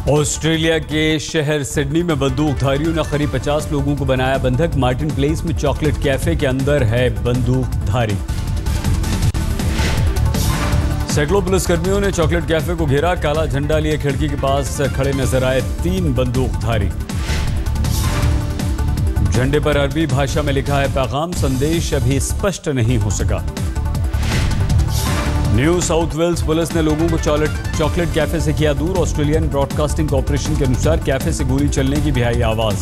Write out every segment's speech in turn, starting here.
Australia के शहर Sydney में बंदूकधारियों ने करीब 50 लोगों को बनाया बंधक। मार्टिन प्लेस में चॉकलेट कैफे के अंदर है बंदूकधारी। सैकड़ों पुलिसकर्मियों ने चॉकलेट कैफे को घेरा। काला झंडा लिए खिड़की के पास खड़े नजर आए 3 बंदूकधारी। झंडे पर अरबी भाषा में लिखा है पैगाम, संदेश अभी स्पष्ट नहीं हो सका। न्यू साउथ वेल्स पुलिस ने लोगों को चॉकलेट कैफे से किया दूर। ऑस्ट्रेलियन ब्रॉडकास्टिंग कॉर्पोरेशन के अनुसार कैफे से गोली चलने की भी आई आवाज।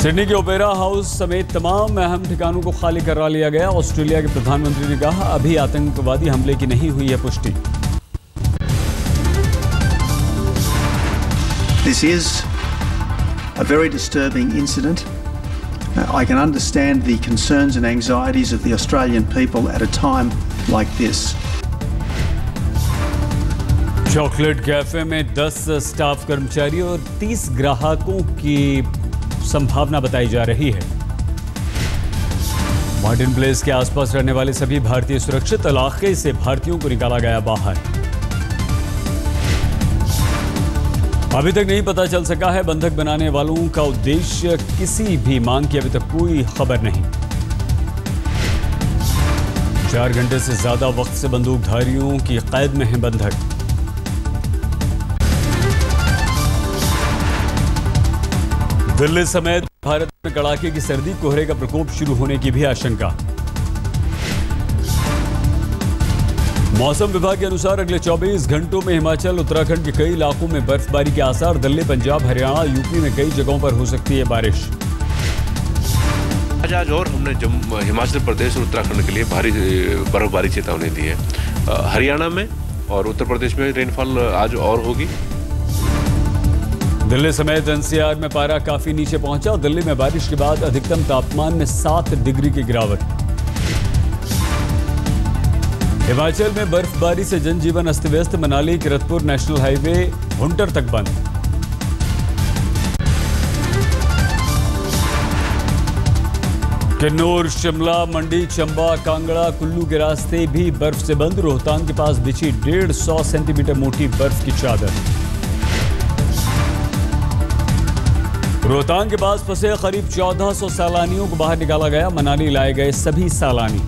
सिडनी के ओपेरा हाउस समेत तमाम अहम ठिकानों को खाली करा लिया गया। ऑस्ट्रेलिया के प्रधानमंत्री ने कहा, अभी आतंकवादी हमले की नहीं हुई है पुष्टि। This is a very disturbing incident. I can understand the concerns and anxieties of the Australian people at a time like this. Chocolate cafe में 10 स्टाफ कर्मचारी और 30 ग्राहकों की संभावना बताई जा रही है। मार्टिन प्लेस के आसपास रहने वाले सभी भारतीय सुरक्षित इलाके से भारतीयों को निकाला गया बाहर। अभी तक नहीं पता चल सका है बंधक बनाने वालों का उद्देश्य। किसी भी मांग की अभी तक कोई खबर नहीं। 4 घंटे से ज्यादा वक्त से बंदूकधारियों की कैद में है बंधक। दिल्ली समेत भारत में कड़ाके की सर्दी, कोहरे का प्रकोप शुरू होने की भी आशंका। मौसम विभाग के अनुसार अगले 24 घंटों में हिमाचल उत्तराखंड के कई इलाकों में बर्फबारी के आसार। दिल्ली, पंजाब, हरियाणा, यूपी में कई जगहों पर हो सकती है बारिश। आज और हमने हिमाचल प्रदेश और उत्तराखंड के लिए भारी बर्फबारी चेतावनी दी है। हरियाणा में और उत्तर प्रदेश में रेनफॉल आज और होगी। दिल्ली समेत एनसीआर में पारा काफी नीचे पहुंचा। दिल्ली में बारिश के बाद अधिकतम तापमान में 7 डिग्री की गिरावट। हिमाचल में बर्फबारी से जनजीवन अस्त व्यस्त। मनाली किरतपुर नेशनल हाईवे हुंटर तक बंद। किन्नौर, शिमला, मंडी, चंबा, कांगड़ा, कुल्लू के रास्ते भी बर्फ से बंद। रोहतांग के पास बिछी 150 सेंटीमीटर मोटी बर्फ की चादर। रोहतांग के पास फंसे करीब 1400 सैलानियों को बाहर निकाला गया। मनाली लाए गए सभी सैलानी।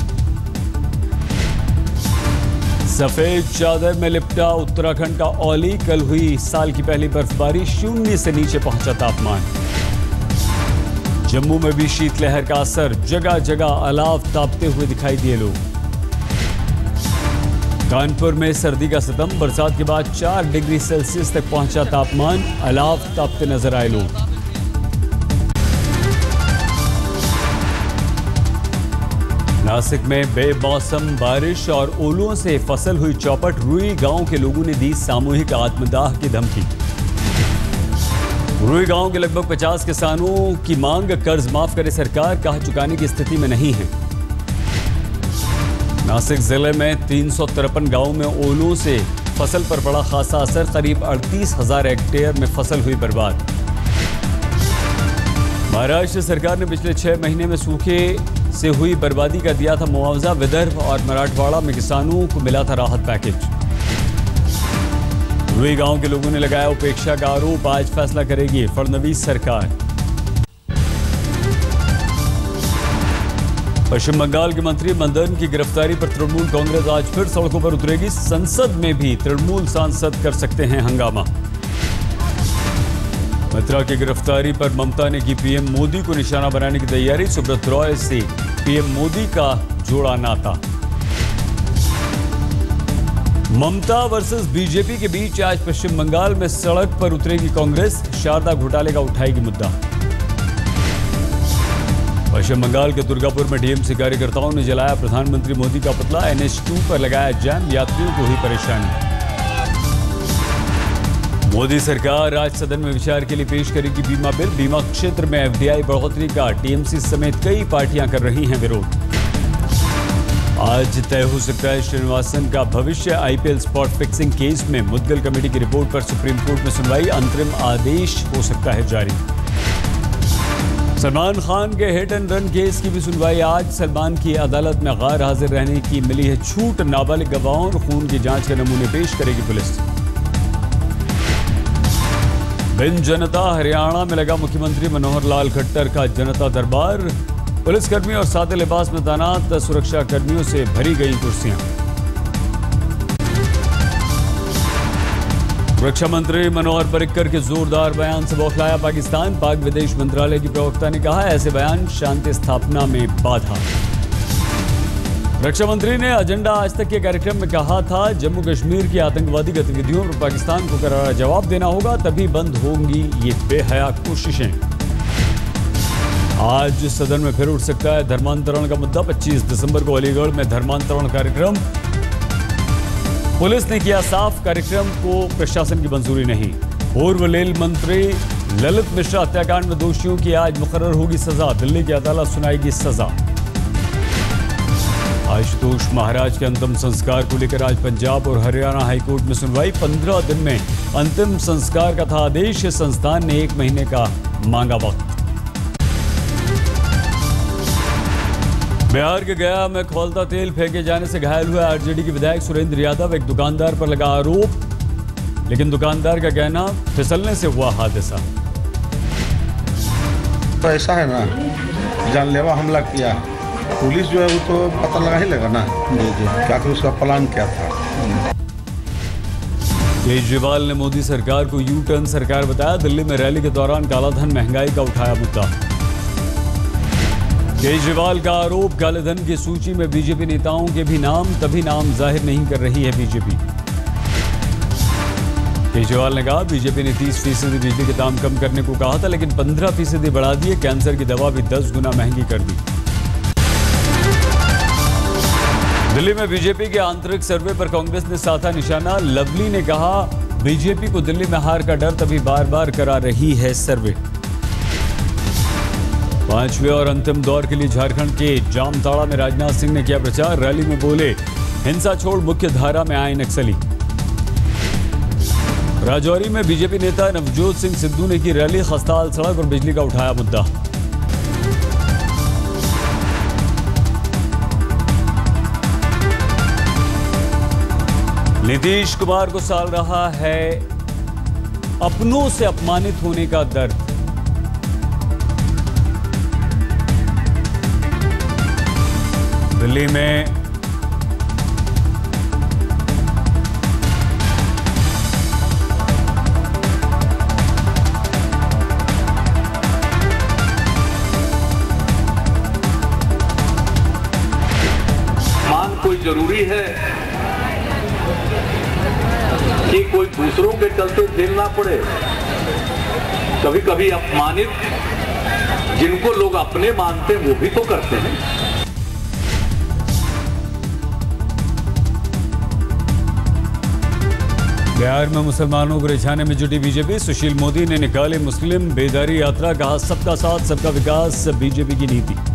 सफेद चादर में लिपटा उत्तराखंड का औली। कल हुई साल की पहली बर्फबारी। 0 से नीचे पहुंचा तापमान। जम्मू में भी शीतलहर का असर। जगह जगह अलाव तापते हुए दिखाई दिए लोग। कानपुर में सर्दी का सितम। बरसात के बाद 4 डिग्री सेल्सियस तक पहुंचा तापमान। अलाव तापते नजर आए लोग। नासिक में बेमौसम बारिश और ओलों से फसल हुई चौपट। रुई गांव के लोगों ने दी सामूहिक आत्मदाह की धमकी। रुई गांव के लगभग 50 किसानों की मांग कर्ज माफ करे सरकार, कहा चुकाने की स्थिति में नहीं है। नासिक जिले में 353 गांवों में ओलों से फसल पर पड़ा खासा असर। करीब 38,000 हेक्टेयर में फसल हुई बर्बाद। महाराष्ट्र सरकार ने पिछले 6 महीने में सूखे से हुई बर्बादी का दिया था मुआवजा। विदर्भ और मराठवाड़ा में किसानों को मिला था राहत पैकेज। रुई गांव के लोगों ने लगाया उपेक्षा का आरोप। आज फैसला करेगी फडणवीस सरकार। पश्चिम बंगाल के मंत्री मदन की गिरफ्तारी पर तृणमूल कांग्रेस आज फिर सड़कों पर उतरेगी। संसद में भी तृणमूल सांसद कर सकते हैं हंगामा। मित्रा की गिरफ्तारी पर ममता ने की पीएम मोदी को निशाना बनाने की तैयारी। सुब्रत रॉय से पीएम मोदी का जोड़ा नाता। ममता वर्सेस बीजेपी के बीच आज पश्चिम बंगाल में सड़क पर उतरेगी कांग्रेस। शारदा घोटाले का उठाएगी मुद्दा। पश्चिम बंगाल के दुर्गापुर में टीएमसी कार्यकर्ताओं ने जलाया प्रधानमंत्री मोदी का पुतला। NH2 पर लगाया जैम, यात्रियों को हुई परेशानी। मोदी सरकार आज सदन में विचार के लिए पेश करेगी बीमा बिल। बीमा क्षेत्र में FDI बढ़ोतरी का टीएमसी समेत कई पार्टियां कर रही हैं विरोध। आज तय हो सकता है श्रीनिवासन का भविष्य। IPL स्पॉट फिक्सिंग केस में मुद्गल कमेटी की रिपोर्ट पर सुप्रीम कोर्ट में सुनवाई। अंतरिम आदेश हो सकता है जारी। सलमान खान के हिट एंड रन केस की भी सुनवाई आज। सलमान की अदालत में गैर हाजिर रहने की मिली है छूट। नाबालिग गवाहों और खून की जांच के नमूने पेश करेगी पुलिस। बिन जनता हरियाणा में लगा मुख्यमंत्री मनोहर लाल खट्टर का जनता दरबार। पुलिसकर्मी और सादे लिबास में तैनात सुरक्षा कर्मियों से भरी गई कुर्सियां। रक्षा मंत्री मनोहर पर्रिकर के जोरदार बयान से बौखलाया पाकिस्तान। पाक विदेश मंत्रालय की प्रवक्ता ने कहा, ऐसे बयान शांति स्थापना में बाधा। रक्षा मंत्री ने एजेंडा आज तक के कार्यक्रम में कहा था, जम्मू कश्मीर की आतंकवादी गतिविधियों पर पाकिस्तान को करारा जवाब देना होगा, तभी बंद होंगी ये बेहया कोशिशें। आज सदन में फिर उठ सकता है धर्मांतरण का मुद्दा। 25 दिसंबर को अलीगढ़ में धर्मांतरण कार्यक्रम। पुलिस ने किया साफ, कार्यक्रम को प्रशासन की मंजूरी नहीं। पूर्व रेल मंत्री ललित मिश्रा हत्याकांड में दोषियों की आज मुकर्रर होगी सजा। दिल्ली की अदालत सुनाएगी सजा। आशुतोष महाराज के अंतिम संस्कार को लेकर आज पंजाब और हरियाणा हाईकोर्ट में सुनवाई। 15 दिन में अंतिम संस्कार का था आदेश। संस्थान ने 1 महीने का मांगा वक्त। बिहार के गया में खौलता तेल फेंके जाने से घायल हुआ आरजेडी के विधायक सुरेंद्र यादव। एक दुकानदार पर लगा आरोप, लेकिन दुकानदार का कहना फिसलने से हुआ हादसा। तो ऐसा है ना, जानलेवा हमला किया, पुलिस जो है वो तो पता लगा ही लगा ना क्या कि उसका प्लान क्या था। केजरीवाल ने मोदी सरकार को यू टर्न सरकार बताया। दिल्ली में रैली के दौरान कालाधन महंगाई का उठाया मुद्दा। केजरीवाल का आरोप, कालेधन की सूची में बीजेपी नेताओं के भी नाम, तभी नाम जाहिर नहीं कर रही है बीजेपी। केजरीवाल ने कहा, बीजेपी ने 30% बिजली के दाम कम करने को कहा था, लेकिन 15% बढ़ा दिए। कैंसर की दवा भी 10 गुना महंगी कर दी। दिल्ली में बीजेपी के आंतरिक सर्वे पर कांग्रेस ने साधा निशाना। लवली ने कहा, बीजेपी को दिल्ली में हार का डर, तभी बार बार करा रही है सर्वे। 5वें और अंतिम दौर के लिए झारखंड के जामताड़ा में राजनाथ सिंह ने किया प्रचार। रैली में बोले, हिंसा छोड़ मुख्य धारा में आए नक्सली। राजौरी में बीजेपी नेता नवजोत सिंह सिद्धू ने की रैली। खस्ताहाल सड़क और बिजली का उठाया मुद्दा। नीतीश कुमार को साल रहा है अपनों से अपमानित होने का दर्द। दिल्ली में मान कोई जरूरी है कि कोई दूसरों के चलते झेलना पड़े। कभी कभी अपमानित जिनको लोग अपने मानते हैं वो भी तो करते हैं। बिहार में मुसलमानों को रिझाने में जुटी बीजेपी। सुशील मोदी ने निकाली मुस्लिम बेदारी यात्रा। कहा, सबका साथ सबका विकास बीजेपी की नीति।